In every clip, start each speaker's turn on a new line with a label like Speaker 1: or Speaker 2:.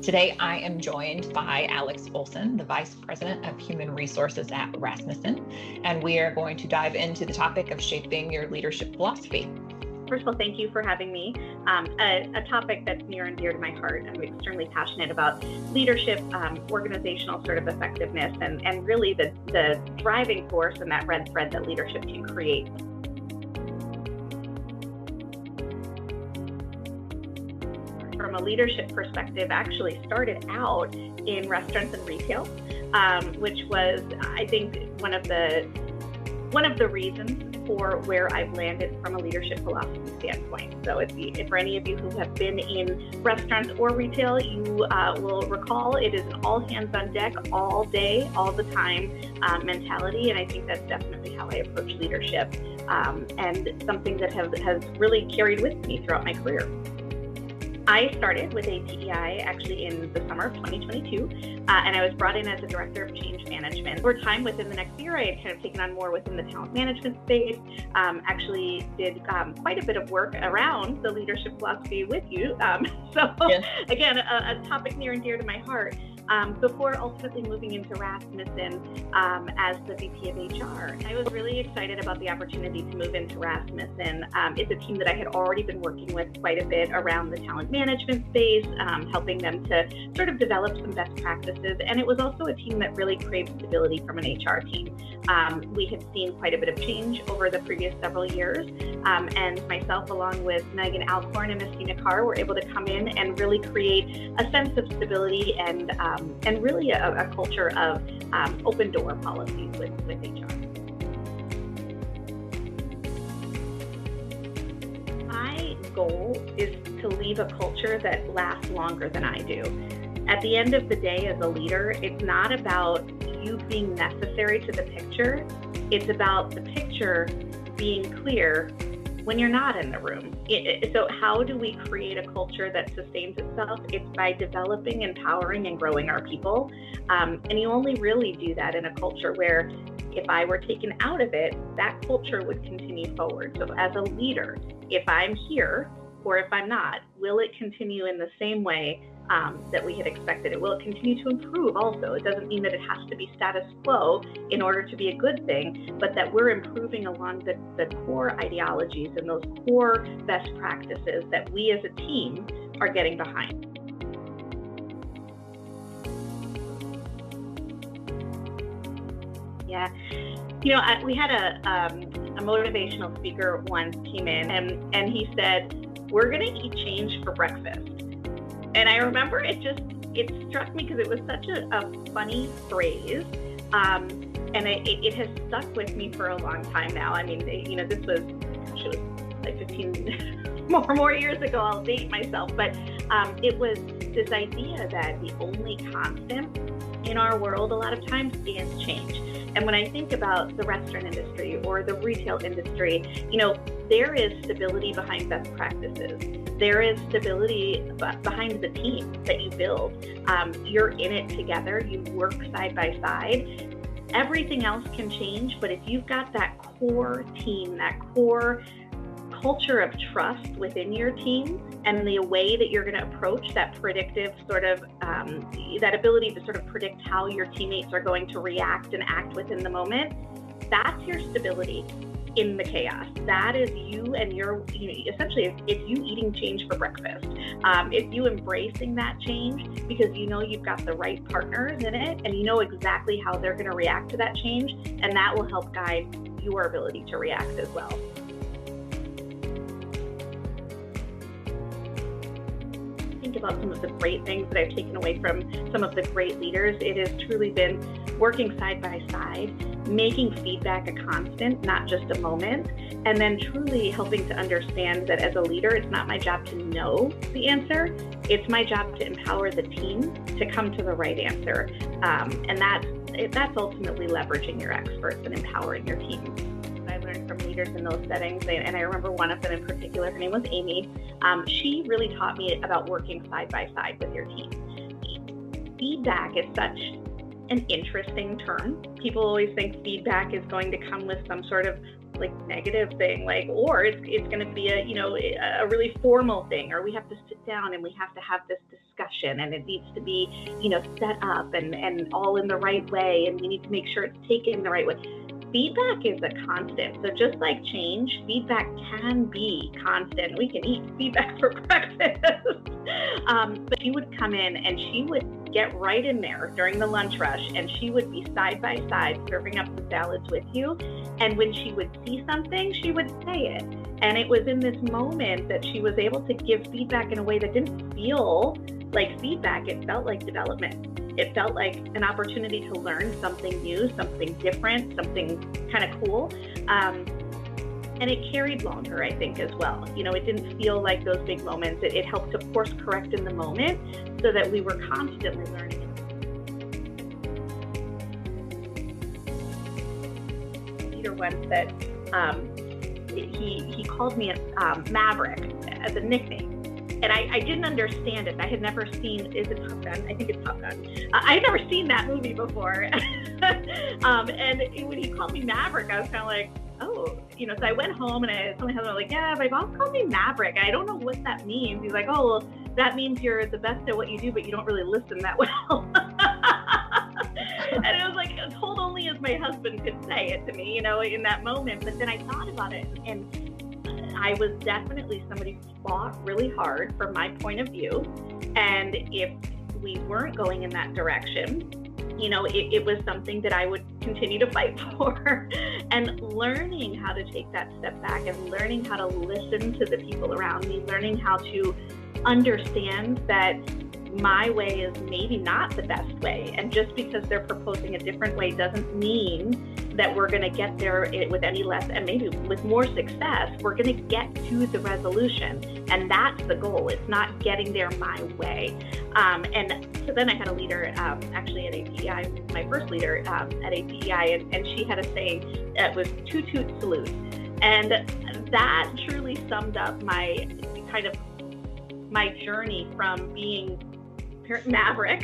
Speaker 1: Today, I am joined by Alex Olesen, the Vice President of Human Resources at Rasmussen, and we are going to dive into the topic of shaping your leadership philosophy.
Speaker 2: First of all, thank you for having me. A topic that's near and dear to my heart. I'm extremely passionate about leadership, organizational sort of effectiveness, and really the driving force and that red thread that leadership can create. From a leadership perspective, actually started out in restaurants and retail, which was, I think, one of the reasons for where I've landed from a leadership philosophy standpoint. So if for any of you who have been in restaurants or retail, you will recall it is an all hands on deck, all day, all the time mentality. And I think that's definitely how I approach leadership, and something that has really carried with me throughout my career. I started with APEI actually in the summer of 2022, and I was brought in as a director of change management. Over time, within the next year, I had kind of taken on more within the talent management space, actually did quite a bit of work around the leadership philosophy with you. Again, a topic near and dear to my heart. Before ultimately moving into Rasmussen as the VP of HR. I was really excited about the opportunity to move into Rasmussen. It's a team that I had already been working with quite a bit around the talent management space, helping them to sort of develop some best practices. And it was also a team that really craved stability from an HR team. We had seen quite a bit of change over the previous several years, and myself, along with Megan Alcorn and Christina Carr, were able to come in and really create a sense of stability and really a culture of open door policies with HR. My goal is to leave a culture that lasts longer than I do. At the end of the day, as a leader, it's not about you being necessary to the picture. It's about the picture being clear when you're not in the room. So how do we create a culture that sustains itself? It's by developing, empowering, and growing our people. And you only really do that in a culture where if I were taken out of it, that culture would continue forward. So as a leader, if I'm here or if I'm not, will it continue in the same way that we had expected it? Will it continue to improve also? It doesn't mean that it has to be status quo in order to be a good thing, but that we're improving along the core ideologies and those core best practices that we as a team are getting behind. Yeah, we had a motivational speaker once came in and he said, "We're going to eat change for breakfast." And I remember it struck me because it was such a funny phrase. And it has stuck with me for a long time now. I mean, this was like 15 more years ago. I'll date myself. But it was this idea that the only constant in our world a lot of times is change. And when I think about the restaurant industry or the retail industry, there is stability behind best practices. There is stability behind the team that you build. You're in it together. You work side by side. Everything else can change, but if you've got that core team, that core culture of trust within your team, and the way that you're going to approach that predictive sort of, that ability to sort of predict how your teammates are going to react and act within the moment, that's your stability in the chaos. That is you and essentially it's you eating change for breakfast. It's you embracing that change because you've got the right partners in it and you know exactly how they're going to react to that change, and that will help guide your ability to react as well. Think about some of the great things that I've taken away from some of the great leaders. It has truly been working side by side, making feedback a constant, not just a moment, and then truly helping to understand that as a leader, it's not my job to know the answer. It's my job to empower the team to come to the right answer. And that's ultimately leveraging your experts and empowering your team. I learned from leaders in those settings, and I remember one of them in particular, her name was Amy. She really taught me about working side by side with your team. Feedback is such an interesting term. People always think feedback is going to come with some sort of like negative thing, or it's going to be a really formal thing, or we have to sit down and we have to have this discussion, and it needs to be, set up and all in the right way, and we need to make sure it's taken the right way. Feedback is a constant. So just like change, feedback can be constant. We can eat feedback for breakfast. But she would come in and she would get right in there during the lunch rush, and she would be side by side serving up the salads with you. And when she would see something, she would say it. And it was in this moment that she was able to give feedback in a way that didn't feel like feedback. It felt like development. It felt like an opportunity to learn something new, something different, something kind of cool. And it carried longer, I think, as well. It didn't feel like those big moments. It helped to course correct in the moment so that we were constantly learning. Peter once said he called me Maverick as a nickname. And I didn't understand it. I had never seen, is it Top Gun? I think it's Top Gun. I had never seen that movie before. And when he called me Maverick, I was kind of like, oh, so I went home and I told my husband, like, yeah, my boss called me Maverick. I don't know what that means. He's like, oh, well, that means you're the best at what you do, but you don't really listen that well. And it was like, told only as my husband could say it to me, in that moment. But then I thought about it, and I was definitely somebody who fought really hard from my point of view. And if we weren't going in that direction, it was something that I would continue to fight for. And learning how to take that step back and learning how to listen to the people around me, learning how to understand that my way is maybe not the best way. And just because they're proposing a different way doesn't mean that we're going to get there with any less, and maybe with more success. We're going to get to the resolution. And that's the goal. It's not getting there my way. And so then I had a leader actually at APEI, my first leader at APEI, and she had a saying that was toot toot salute. And that truly summed up my journey from being Maverick.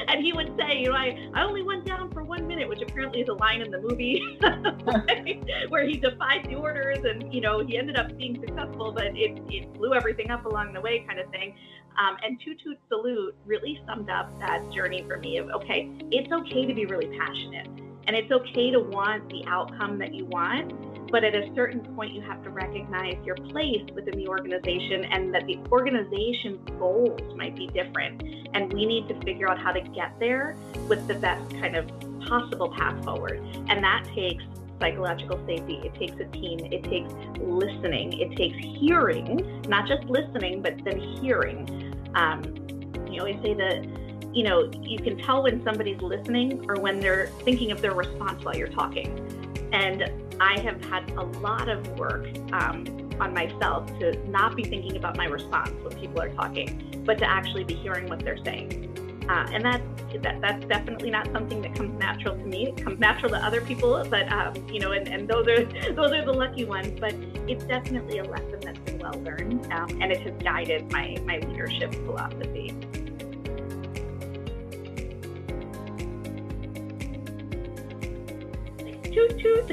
Speaker 2: And he would say, I only went down for 1 minute, which apparently is a line in the movie where he defied the orders, and he ended up being successful, but it blew everything up along the way, kind of thing. And toot toot salute really summed up that journey for me of, okay, it's okay to be really passionate, and it's okay to want the outcome that you want. But at a certain point, you have to recognize your place within the organization, and that the organization's goals might be different. And we need to figure out how to get there with the best kind of possible path forward. And that takes psychological safety. It takes a team. It takes listening. It takes hearing, not just listening, but then hearing. We say that, you can tell when somebody's listening or when they're thinking of their response while you're talking. And I have had a lot of work on myself to not be thinking about my response when people are talking, but to actually be hearing what they're saying. And that's definitely not something that comes natural to me. It comes natural to other people, but and those are the lucky ones. But it's definitely a lesson that's been well learned, and it has guided my leadership philosophy. Toot toot.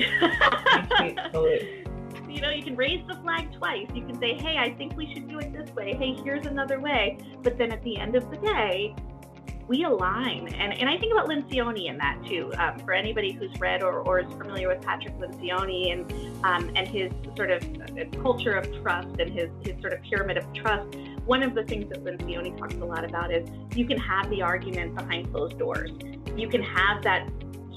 Speaker 2: You can raise the flag twice. You can say, hey, I think we should do it this way. Hey, here's another way. But then at the end of the day, we align. And I think about Lencioni in that too. For anybody who's read or is familiar with Patrick Lencioni and his sort of culture of trust and his sort of pyramid of trust, one of the things that Lencioni talks a lot about is you can have the argument behind closed doors. You can have that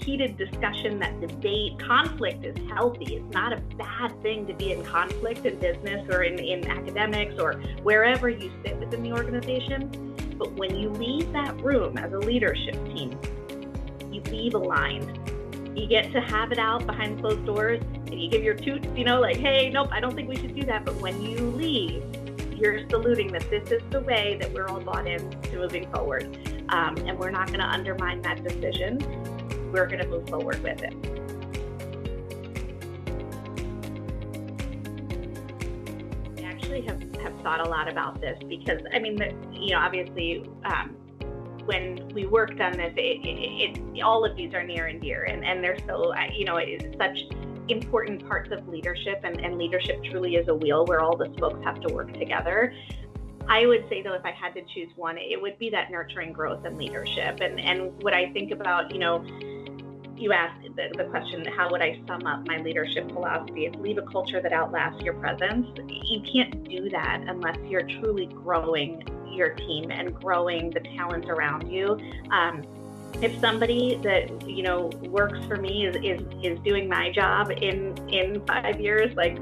Speaker 2: heated discussion, that debate. Conflict is healthy. It's not a bad thing to be in conflict in business or in academics or wherever you sit within the organization. But when you leave that room as a leadership team, you leave aligned. You get to have it out behind closed doors, and you give your toots, like, hey, nope, I don't think we should do that. But when you leave, you're saluting that this is the way that we're all bought in to moving forward. And we're not going to undermine that decision. We're going to move forward with it. I actually have thought a lot about this because, obviously, when we worked on this, all of these are near and dear, and they're so, it's such important parts of leadership, and leadership truly is a wheel where all the spokes have to work together. I would say, though, if I had to choose one, it would be that nurturing growth and leadership. And what I think about, you asked the question, how would I sum up my leadership philosophy? Is leave a culture that outlasts your presence. You can't do that unless you're truly growing your team and growing the talent around you. If somebody that works for me is doing my job in 5 years, like,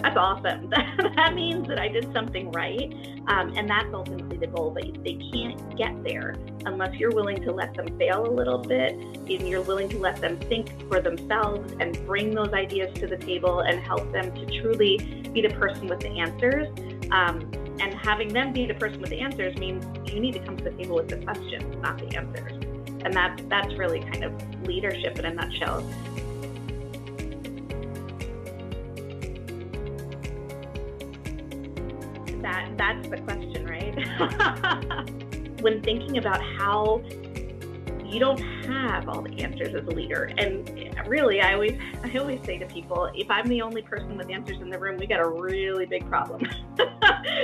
Speaker 2: that's awesome. That means that I did something right, and that's ultimately the goal. But they can't get there unless you're willing to let them fail a little bit, and you're willing to let them think for themselves and bring those ideas to the table and help them to truly be the person with the answers. And having them be the person with the answers means you need to come to the table with the questions, not the answers. And that's really kind of leadership in a nutshell. That's the question, right? When thinking about how you don't have all the answers as a leader, and really, I always say to people, if I'm the only person with answers in the room, we got a really big problem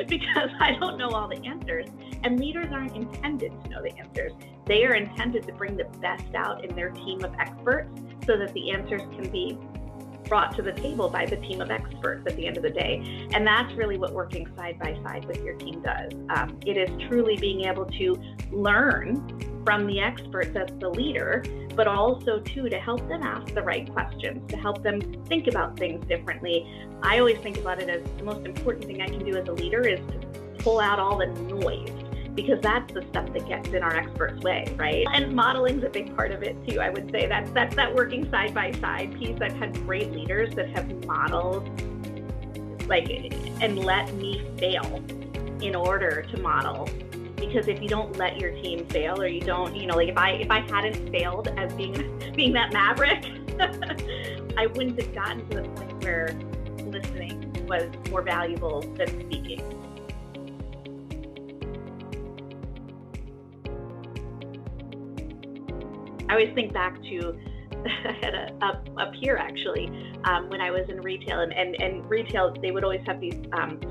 Speaker 2: because I don't know all the answers. And leaders aren't intended to know the answers. They are intended to bring the best out in their team of experts so that the answers can be brought to the table by the team of experts at the end of the day. And that's really what working side by side with your team does. It is truly being able to learn from the experts as the leader, but also too to help them ask the right questions, to help them think about things differently. I always think about it as the most important thing I can do as a leader is to pull out all the noise, because that's the stuff that gets in our experts' way, right? And modeling's a big part of it too. I would say that's that working side by side piece. I've had great leaders that have modeled, and let me fail in order to model. Because if you don't let your team fail, or you don't, if I hadn't failed as being that maverick, I wouldn't have gotten to the point where listening was more valuable than speaking. I always think back to, I had a peer actually, when I was in retail, and retail, they would always have these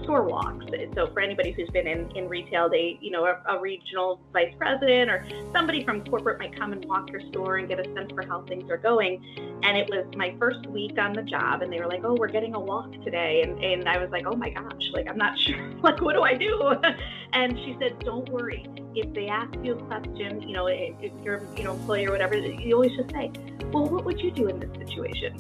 Speaker 2: store walks. So for anybody who's been in retail, they, a regional vice president or somebody from corporate might come and walk your store and get a sense for how things are going. And it was my first week on the job, and they were like, oh, we're getting a walk today. And I was like, oh my gosh, I'm not sure, what do I do? And she said, don't worry. If they ask you a question, if you're, employee or whatever, you always just say, well, what would you do in this situation?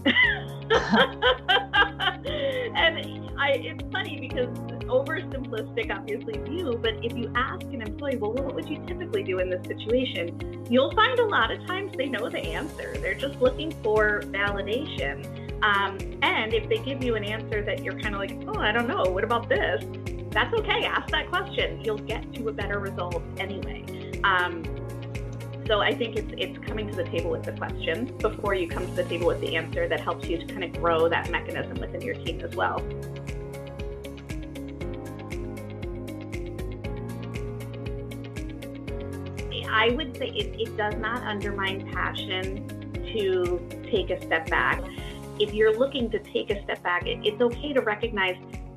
Speaker 2: And it's funny because oversimplistic, obviously, view, but if you ask an employee, well, what would you typically do in this situation? You'll find a lot of times they know the answer. They're just looking for validation. And if they give you an answer that you're kind of like, oh, I don't know, what about this? That's okay. Ask that question. You'll get to a better result anyway. So I think it's coming to the table with the questions before you come to the table with the answer that helps you to kind of grow that mechanism within your team as well. I would say it does not undermine passion to take a step back. If you're looking to take a step back, it's okay to recognize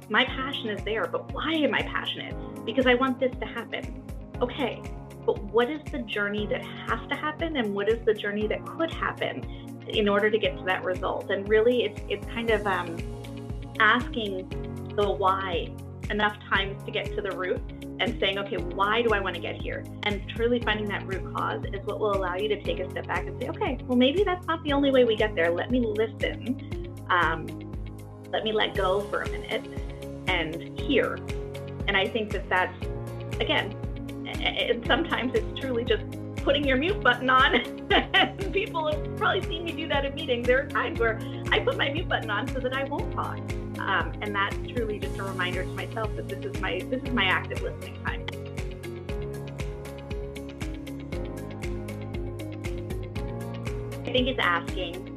Speaker 2: my passion is there, but why am I passionate? Because I want this to happen. Okay, but what is the journey that has to happen, and what is the journey that could happen in order to get to that result? And really, it's kind of asking the why enough times to get to the root and saying, okay, why do I want to get here? And truly finding that root cause is what will allow you to take a step back and say, okay, well, maybe that's not the only way we get there. Let me listen. Let me let go for a minute and hear. And I think that's, again, and sometimes it's truly just putting your mute button on. And people have probably seen me do that in meetings. There are times where I put my mute button on so that I won't talk. And that's truly just a reminder to myself that this is my active listening time. I think it's asking.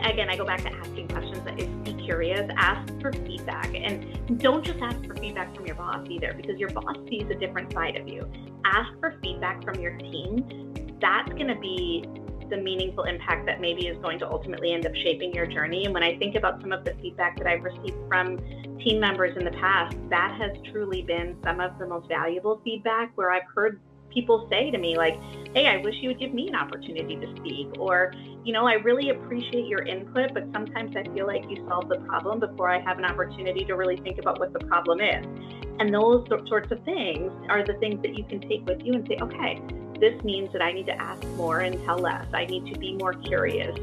Speaker 2: Again, I go back to asking questions. That is, be curious, ask for feedback, and don't just ask for feedback from your boss either, because your boss sees a different side of you. Ask for feedback from your team. That's going to be the meaningful impact that maybe is going to ultimately end up shaping your journey. And when I think about some of the feedback that I've received from team members in the past, that has truly been some of the most valuable feedback, where I've heard people say to me like, hey, I wish you would give me an opportunity to speak, or, I really appreciate your input, but sometimes I feel like you solve the problem before I have an opportunity to really think about what the problem is. And those sorts of things are the things that you can take with you and say, okay, this means that I need to ask more and tell less. I need to be more curious.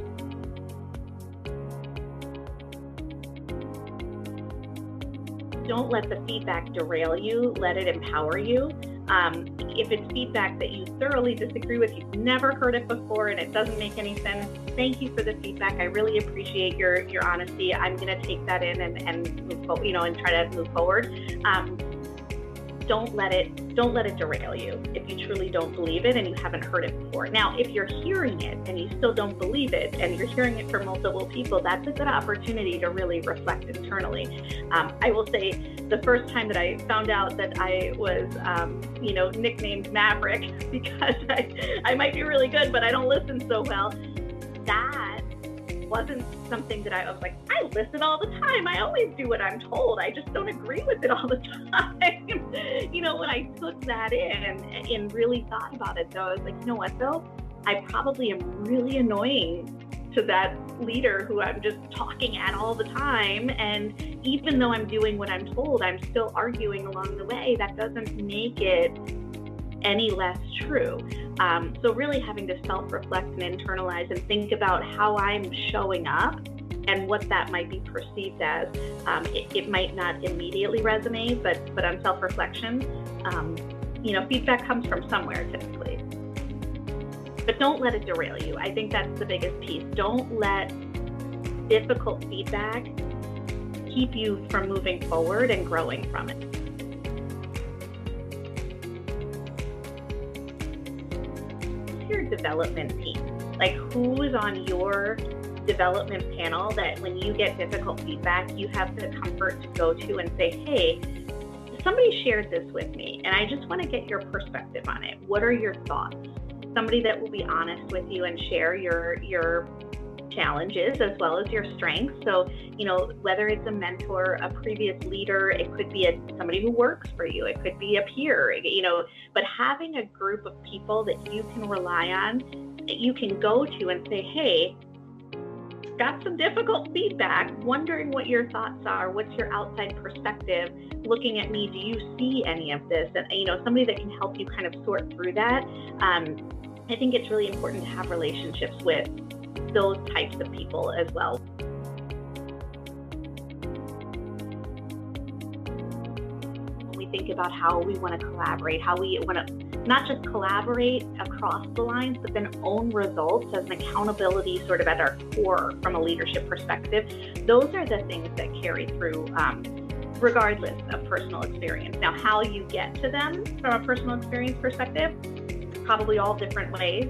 Speaker 2: Don't let the feedback derail you, let it empower you. If it's feedback that you thoroughly disagree with, you've never heard it before, and it doesn't make any sense, thank you for the feedback. I really appreciate your honesty. I'm going to take that in and move forward, and try to move forward. Don't let it derail you if you truly don't believe it and you haven't heard it before. Now, if you're hearing it and you still don't believe it and you're hearing it from multiple people, that's a good opportunity to really reflect internally. I will say the first time that I found out that I was, nicknamed Maverick because I might be really good, but I don't listen so well, that wasn't something that I was like, I listen all the time. I always do what I'm told. I just don't agree with it all the time. When I took that in and really thought about it, though, I was like, you know what, though? I probably am really annoying to that leader who I'm just talking at all the time. And even though I'm doing what I'm told, I'm still arguing along the way. That doesn't make it any less true. So really having to self-reflect and internalize and think about how I'm showing up and what that might be perceived as. It might not immediately resonate, but on self-reflection, feedback comes from somewhere typically. But don't let it derail you. I think that's the biggest piece. Don't let difficult feedback keep you from moving forward and growing from it. Your development team, like who is on your development panel that when you get difficult feedback, you have the comfort to go to and say, hey, somebody shared this with me and I just want to get your perspective on it. What are your thoughts? Somebody that will be honest with you and share your challenges as well as your strengths. So, whether it's a mentor, a previous leader, it could be somebody who works for you, it could be a peer, but having a group of people that you can rely on, that you can go to and say, hey, got some difficult feedback, wondering what your thoughts are, what's your outside perspective, looking at me, do you see any of this? And, somebody that can help you kind of sort through that. I think it's really important to have relationships with those types of people as well. When we think about how we want to collaborate, how we want to not just collaborate across the lines, but then own results as an accountability sort of at our core from a leadership perspective, those are the things that carry through regardless of personal experience. Now, how you get to them from a personal experience perspective, probably all different ways.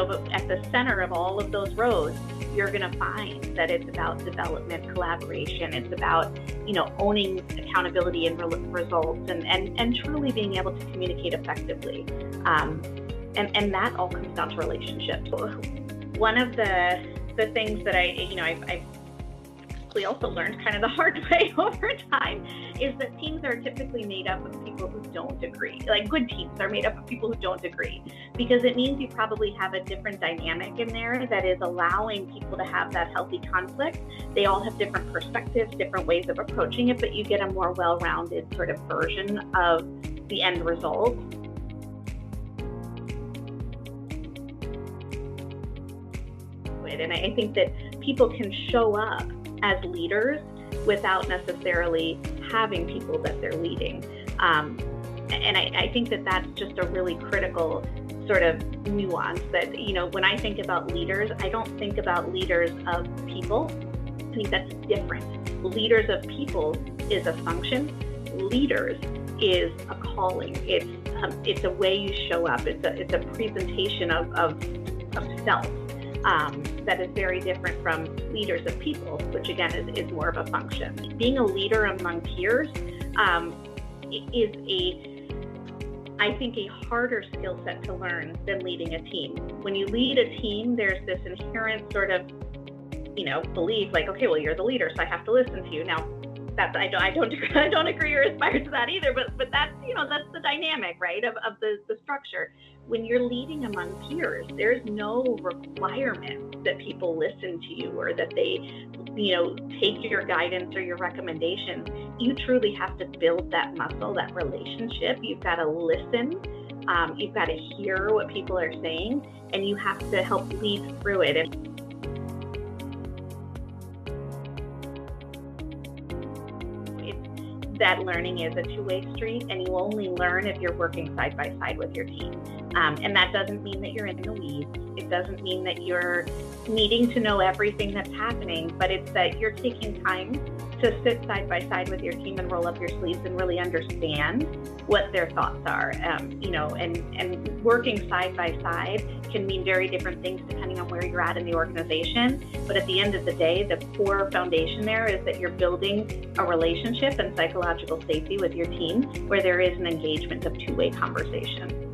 Speaker 2: But at the center of all of those roads, you're going to find that it's about development, collaboration. It's about, owning accountability and results and truly being able to communicate effectively. And that all comes down to relationships. One of the things that I've also learned kind of the hard way over time is that teams are typically made up of people who don't agree. Like good teams are made up of people who don't agree, because it means you probably have a different dynamic in there that is allowing people to have that healthy conflict. They all have different perspectives, different ways of approaching it, but you get a more well-rounded sort of version of the end result. And I think that people can show up as leaders without necessarily having people that they're leading. And I think that that's just a really critical sort of nuance that, when I think about leaders, I don't think about leaders of people. I think that's different. Leaders of people is a function. Leaders is a calling. It's a way you show up. It's a presentation of self. That is very different from leaders of people, which again is more of a function. Being a leader among peers is I think, a harder skill set to learn than leading a team. When you lead a team, there's this inherent sort of, belief like, okay, well, you're the leader, so I have to listen to you. Now, I don't agree or aspire to that either, but that's, that's the dynamic, right, of the structure. When you're leading among peers, there's no requirement that people listen to you or that they, take your guidance or your recommendations. You truly have to build that muscle, that relationship. You've got to listen. You've got to hear what people are saying, and you have to help lead through it. And that learning is a two-way street, and you only learn if you're working side by side with your team. And that doesn't mean that you're in the weeds. It doesn't mean that you're needing to know everything that's happening, but it's that you're taking time to sit side by side with your team and roll up your sleeves and really understand what their thoughts are. And working side by side can mean very different things depending on where you're at in the organization. But at the end of the day, the core foundation there is that you're building a relationship and psychological safety with your team where there is an engagement of two-way conversation.